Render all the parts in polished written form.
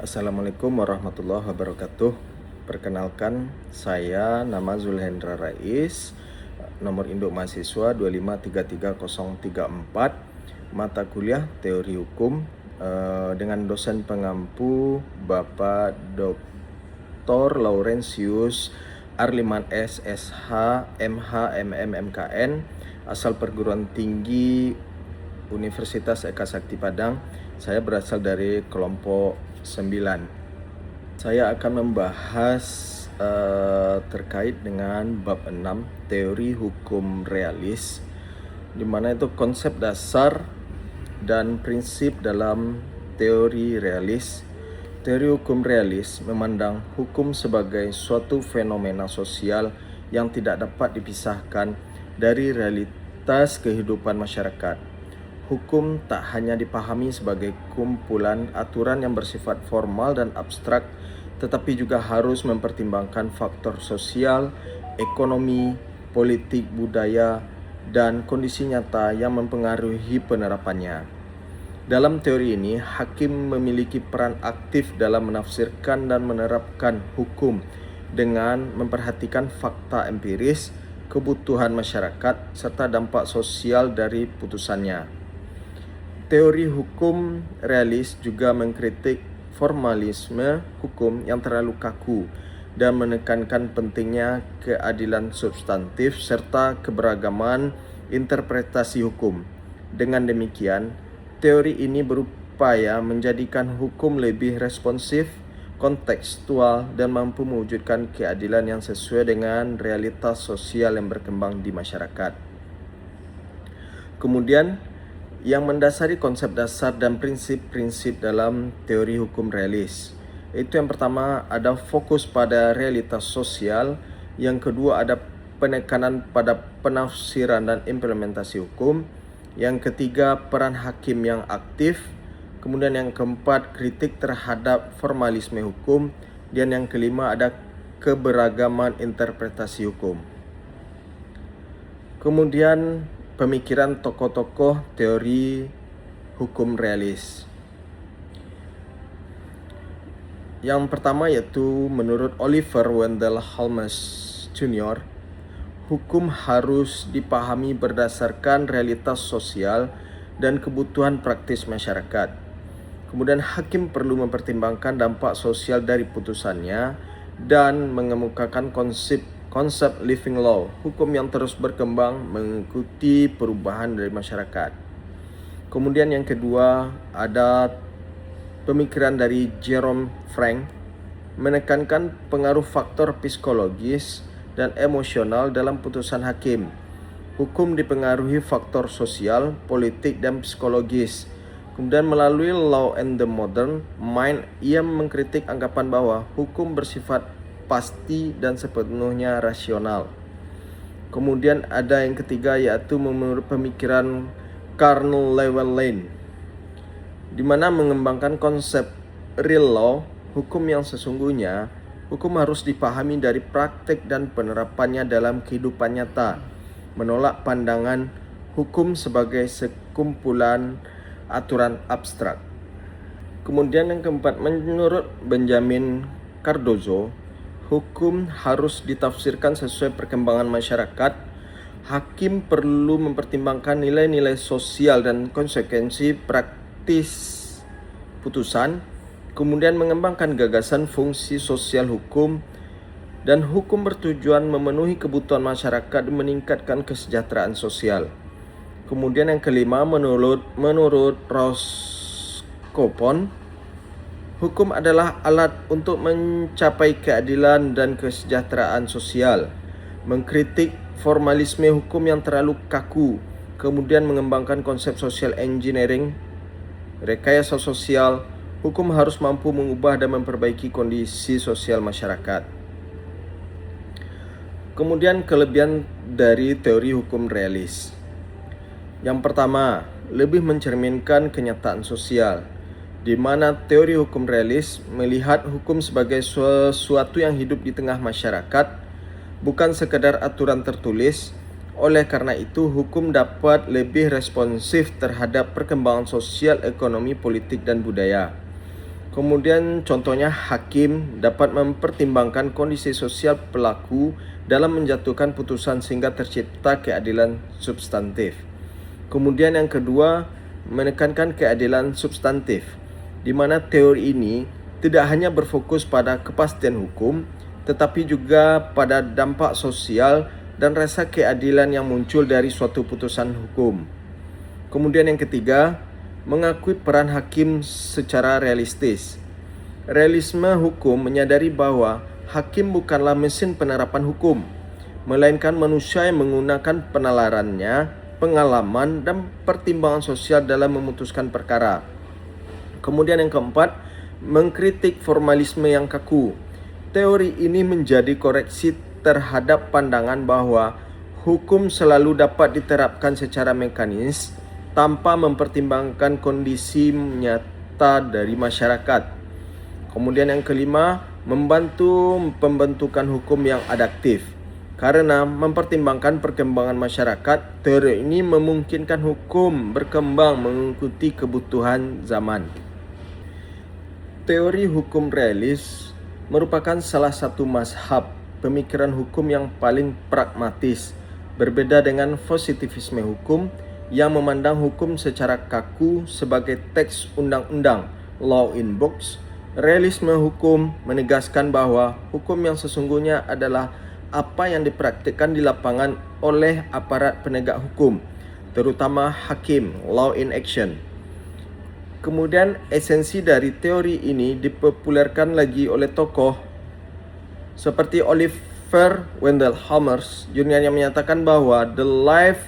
Assalamualaikum warahmatullahi wabarakatuh. Perkenalkan, saya nama Zulhendra Rais, nomor induk mahasiswa 2533034, mata kuliah Teori Hukum, dengan dosen pengampu Bapak Dr. Laurentius Arliman SSH, MH, MM, MKN, asal perguruan tinggi Universitas Eka Sakti Padang. Saya berasal dari kelompok 9. Saya akan membahas terkait dengan bab 6 teori hukum realis, di mana itu konsep dasar dan prinsip dalam teori realis. Teori hukum realis memandang hukum sebagai suatu fenomena sosial yang tidak dapat dipisahkan dari realitas kehidupan masyarakat. Hukum tak hanya dipahami sebagai kumpulan aturan yang bersifat formal dan abstrak, tetapi juga harus mempertimbangkan faktor sosial, ekonomi, politik, budaya, dan kondisi nyata yang mempengaruhi penerapannya. Dalam teori ini, hakim memiliki peran aktif dalam menafsirkan dan menerapkan hukum dengan memperhatikan fakta empiris, kebutuhan masyarakat, serta dampak sosial dari putusannya. Teori hukum realis juga mengkritik formalisme hukum yang terlalu kaku dan menekankan pentingnya keadilan substantif serta keberagaman interpretasi hukum. Dengan demikian, teori ini berupaya menjadikan hukum lebih responsif, kontekstual, dan mampu mewujudkan keadilan yang sesuai dengan realitas sosial yang berkembang di masyarakat. Kemudian, yang mendasari konsep dasar dan prinsip-prinsip dalam teori hukum realis. Itu yang pertama ada fokus pada realitas sosial, yang kedua ada penekanan pada penafsiran dan implementasi hukum, yang ketiga peran hakim yang aktif, kemudian yang keempat kritik terhadap formalisme hukum, dan yang kelima ada keberagaman interpretasi hukum. Kemudian pemikiran tokoh-tokoh teori hukum realis. Yang pertama yaitu menurut Oliver Wendell Holmes Jr., hukum harus dipahami berdasarkan realitas sosial dan kebutuhan praktis masyarakat. Kemudian hakim perlu mempertimbangkan dampak sosial dari putusannya dan mengemukakan konsep living law, hukum yang terus berkembang mengikuti perubahan dari masyarakat. Kemudian yang kedua ada pemikiran dari Jerome Frank, menekankan pengaruh faktor psikologis dan emosional dalam putusan hakim. Hukum dipengaruhi faktor sosial, politik, dan psikologis. Kemudian melalui Law and the Modern Mind, ia mengkritik anggapan bahwa hukum bersifat pasti dan sepenuhnya rasional. Kemudian ada yang ketiga yaitu menurut pemikiran Carl Llewellyn, di mana mengembangkan konsep real law, hukum yang sesungguhnya. Hukum harus dipahami dari praktek dan penerapannya dalam kehidupan nyata, menolak pandangan hukum sebagai sekumpulan aturan abstrak. Kemudian yang keempat, menurut Benjamin Cardozo, hukum harus ditafsirkan sesuai perkembangan masyarakat. Hakim perlu mempertimbangkan nilai-nilai sosial dan konsekuensi praktis putusan, kemudian mengembangkan gagasan fungsi sosial hukum, dan hukum bertujuan memenuhi kebutuhan masyarakat dan meningkatkan kesejahteraan sosial. Kemudian yang kelima, menurut Roscoe, hukum adalah alat untuk mencapai keadilan dan kesejahteraan sosial, mengkritik formalisme hukum yang terlalu kaku, kemudian mengembangkan konsep social engineering, rekayasa sosial. Hukum harus mampu mengubah dan memperbaiki kondisi sosial masyarakat. Kemudian kelebihan dari teori hukum realis. Yang pertama, lebih mencerminkan kenyataan sosial, di mana teori hukum realis melihat hukum sebagai sesuatu yang hidup di tengah masyarakat, bukan sekedar aturan tertulis. Oleh karena itu, hukum dapat lebih responsif terhadap perkembangan sosial, ekonomi, politik, dan budaya. Kemudian contohnya hakim dapat mempertimbangkan kondisi sosial pelaku dalam menjatuhkan putusan sehingga tercipta keadilan substantif. Kemudian yang kedua, menekankan keadilan substantif, di mana teori ini tidak hanya berfokus pada kepastian hukum, tetapi juga pada dampak sosial dan rasa keadilan yang muncul dari suatu putusan hukum. Kemudian yang ketiga, mengakui peran hakim secara realistis. Realisme hukum menyadari bahwa hakim bukanlah mesin penerapan hukum, melainkan manusia yang menggunakan penalarannya, pengalaman, dan pertimbangan sosial dalam memutuskan perkara. Kemudian yang keempat, mengkritik formalisme yang kaku. Teori ini menjadi koreksi terhadap pandangan bahwa hukum selalu dapat diterapkan secara mekanis tanpa mempertimbangkan kondisi nyata dari masyarakat. Kemudian yang kelima, membantu pembentukan hukum yang adaptif. Karena mempertimbangkan perkembangan masyarakat, teori ini memungkinkan hukum berkembang mengikuti kebutuhan zaman. Teori hukum realis merupakan salah satu mazhab pemikiran hukum yang paling pragmatis, berbeda dengan positivisme hukum yang memandang hukum secara kaku sebagai teks undang-undang, law in books. Realisme hukum menegaskan bahwa hukum yang sesungguhnya adalah apa yang dipraktikkan di lapangan oleh aparat penegak hukum, terutama hakim, law in action. Kemudian esensi dari teori ini dipopulerkan lagi oleh tokoh seperti Oliver Wendell Holmes Jr. yang menyatakan bahwa the life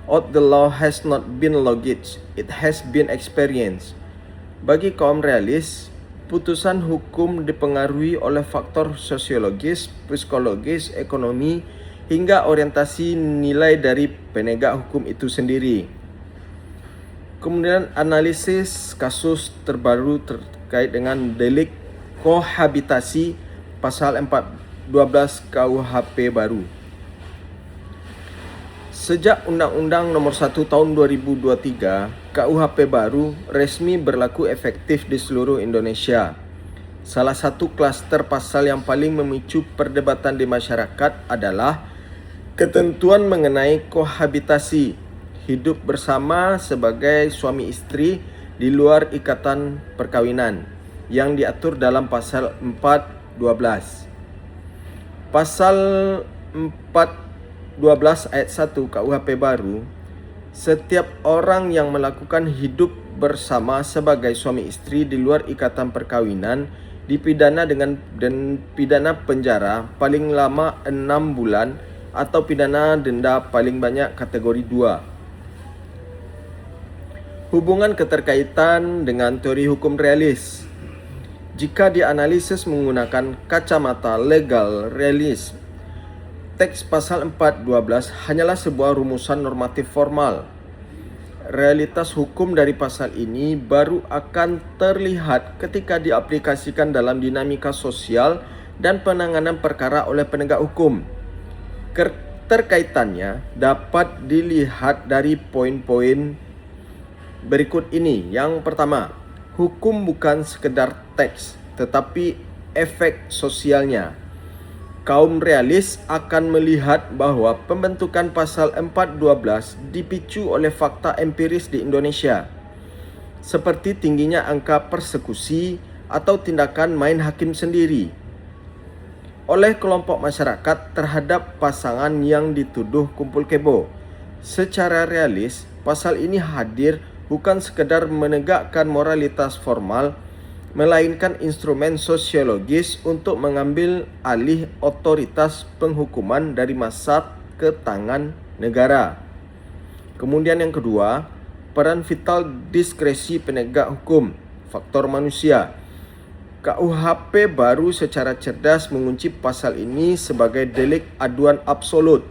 of the law has not been logic, it has been experience. Bagi kaum realis, putusan hukum dipengaruhi oleh faktor sosiologis, psikologis, ekonomi, hingga orientasi nilai dari penegak hukum itu sendiri. Kemudian analisis kasus terbaru terkait dengan delik kohabitasi pasal 412 KUHP baru. Sejak Undang-Undang Nomor 1 Tahun 2023, KUHP baru resmi berlaku efektif di seluruh Indonesia. Salah satu klaster pasal yang paling memicu perdebatan di masyarakat adalah ketentuan mengenai kohabitasi, hidup bersama sebagai suami istri di luar ikatan perkawinan, yang diatur dalam pasal 412. Pasal 412 ayat 1 KUHP baru, setiap orang yang melakukan hidup bersama sebagai suami istri di luar ikatan perkawinan dipidana dengan pidana penjara paling lama 6 bulan atau pidana denda paling banyak kategori 2. Hubungan keterkaitan dengan teori hukum realis. Jika dianalisis menggunakan kacamata legal realis, teks pasal 412 hanyalah sebuah rumusan normatif formal. Realitas hukum dari pasal ini baru akan terlihat ketika diaplikasikan dalam dinamika sosial dan penanganan perkara oleh penegak hukum. Keterkaitannya dapat dilihat dari poin-poin berikut ini. Yang pertama, hukum bukan sekedar teks, tetapi efek sosialnya. Kaum realis akan melihat bahwa pembentukan pasal 412 dipicu oleh fakta empiris di Indonesia, seperti tingginya angka persekusi atau tindakan main hakim sendiri oleh kelompok masyarakat terhadap pasangan yang dituduh kumpul kebo. Secara realis, pasal ini hadir bukan sekedar menegakkan moralitas formal, melainkan instrumen sosiologis untuk mengambil alih otoritas penghukuman dari masyarakat ke tangan negara. Kemudian yang kedua, peran vital diskresi penegak hukum, faktor manusia. KUHP baru secara cerdas mengunci pasal ini sebagai delik aduan absolut,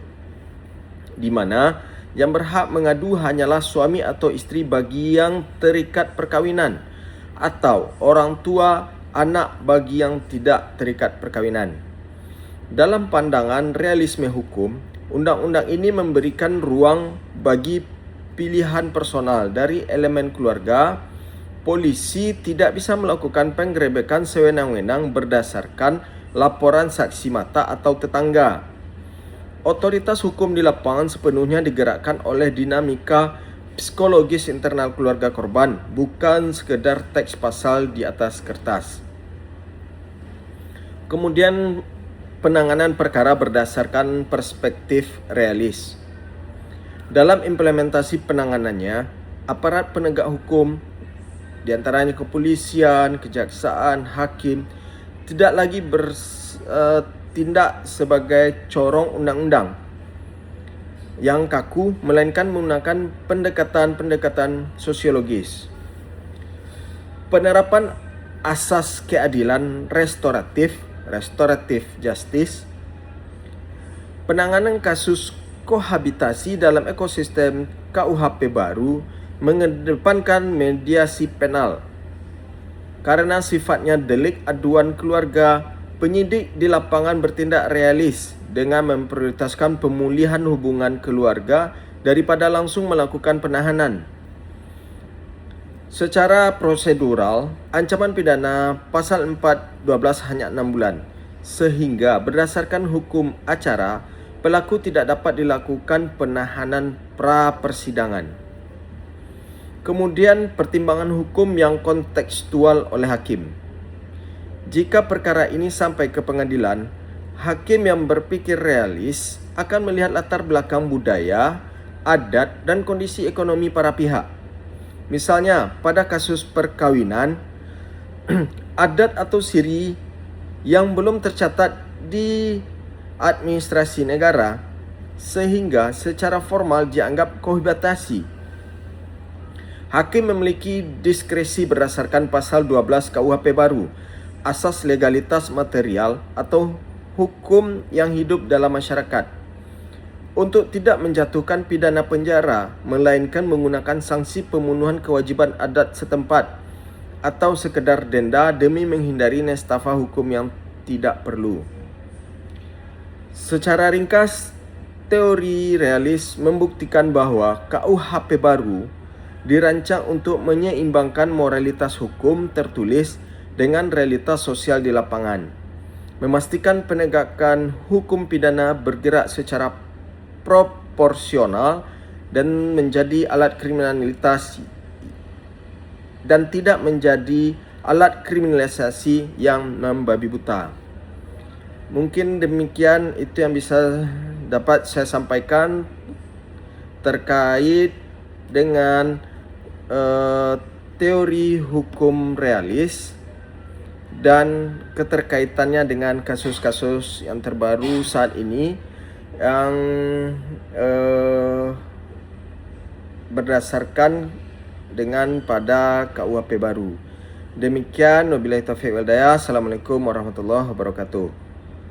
di mana yang berhak mengadu hanyalah suami atau istri bagi yang terikat perkawinan, atau orang tua anak bagi yang tidak terikat perkawinan. Dalam pandangan realisme hukum, undang-undang ini memberikan ruang bagi pilihan personal dari elemen keluarga, polisi tidak bisa melakukan penggerebekan sewenang-wenang berdasarkan laporan saksi mata atau tetangga. Otoritas hukum di lapangan sepenuhnya digerakkan oleh dinamika psikologis internal keluarga korban, bukan sekedar teks pasal di atas kertas. Kemudian penanganan perkara berdasarkan perspektif realis. Dalam implementasi penanganannya, aparat penegak hukum, diantaranya kepolisian, kejaksaan, hakim, tidak lagi bertindak sebagai corong undang-undang yang kaku, melainkan menggunakan pendekatan-pendekatan sosiologis. Penerapan asas keadilan restoratif justice, penanganan kasus kohabitasi dalam ekosistem KUHP baru mengedepankan mediasi penal. Karena sifatnya delik aduan keluarga, penyidik di lapangan bertindak realis dengan memprioritaskan pemulihan hubungan keluarga daripada langsung melakukan penahanan. Secara prosedural, ancaman pidana pasal 412 hanya 6 bulan, sehingga berdasarkan hukum acara, pelaku tidak dapat dilakukan penahanan pra-persidangan. Kemudian pertimbangan hukum yang kontekstual oleh hakim. Jika perkara ini sampai ke pengadilan, hakim yang berpikir realis akan melihat latar belakang budaya, adat, dan kondisi ekonomi para pihak. Misalnya, pada kasus perkawinan, adat atau siri yang belum tercatat di administrasi negara, sehingga secara formal dianggap kohabitasi. Hakim memiliki diskresi berdasarkan pasal 12 KUHP baru, asas legalitas material atau hukum yang hidup dalam masyarakat, untuk tidak menjatuhkan pidana penjara, melainkan menggunakan sanksi pembunuhan kewajiban adat setempat atau sekedar denda demi menghindari nestapa hukum yang tidak perlu. Secara ringkas, teori realis membuktikan bahwa KUHP baru dirancang untuk menyeimbangkan moralitas hukum tertulis dengan realitas sosial di lapangan, memastikan penegakan hukum pidana bergerak secara proporsional dan menjadi alat kriminalitas dan tidak menjadi alat kriminalisasi yang membabi buta. Mungkin demikian itu yang bisa dapat saya sampaikan terkait dengan teori hukum realis dan keterkaitannya dengan kasus-kasus yang terbaru saat ini yang berdasarkan dengan pada KUHP baru. Demikian, wabillahi taufiq wal hidayah. Assalamualaikum warahmatullahi wabarakatuh.